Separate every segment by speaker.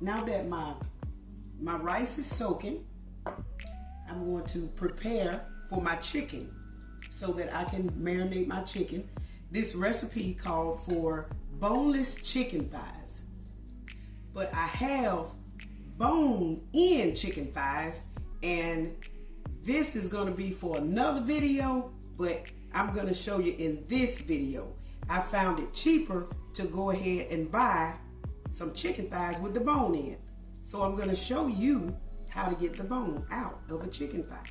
Speaker 1: Now that my rice is soaking, I'm going to prepare for my chicken so that I can marinate my chicken. This recipe called for boneless chicken thighs, but I have bone-in chicken thighs, and this is going to be for another video, but I'm going to show you in this video. I found it cheaper to go ahead and buy some chicken thighs with the bone in. So I'm going to show you how to get the bone out of a chicken thigh.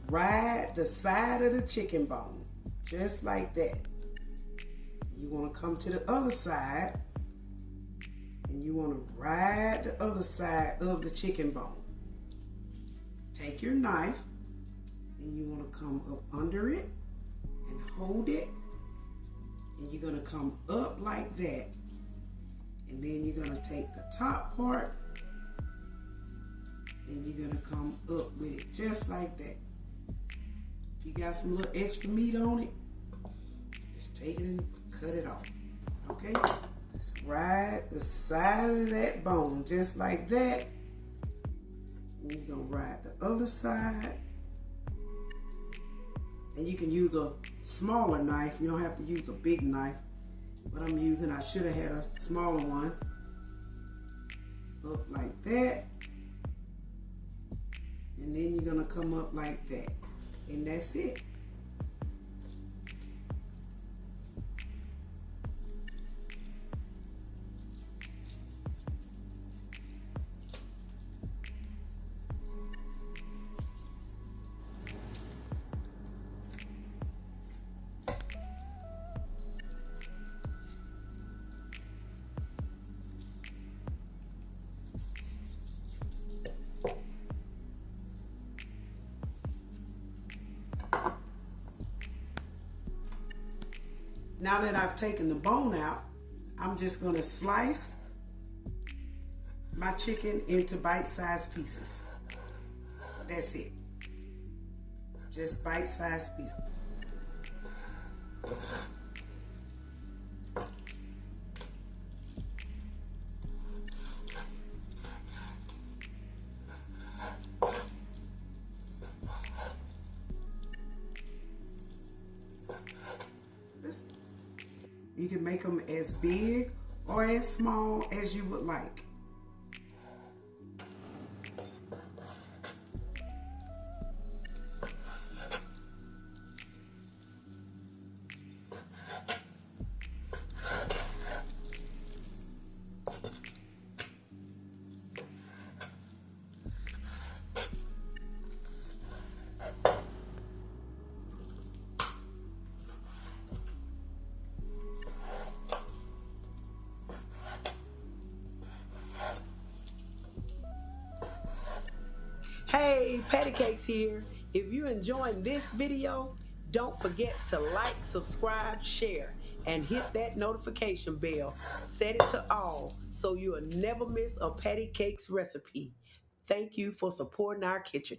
Speaker 1: Ride the side of the chicken bone, just like that. You want to come to the other side, and you want to ride the other side of the chicken bone. Take your knife, and you want to come up under it and hold it, and you're going to come up like that. And then you're going to take the top part, and you're going to come up with it just like that. If you got some little extra meat on it, just take it and cut it off. Okay? Just ride the side of that bone just like that. And you're going to ride the other side. And you can use a smaller knife. You don't have to use a big knife. But I'm using, I should have had a smaller one. Up like that. And then you're going to come up like that. And that's it. Now that I've taken the bone out, I'm just going to slice my chicken into bite-sized pieces. That's it. Just bite-sized pieces. You can make them as big or as small as you would like. Hey, PattyKakes here. If you're enjoying this video, don't forget to like, subscribe, share, and hit that notification bell. Set it to all so you'll never miss a PattyKakes recipe. Thank you for supporting our kitchen.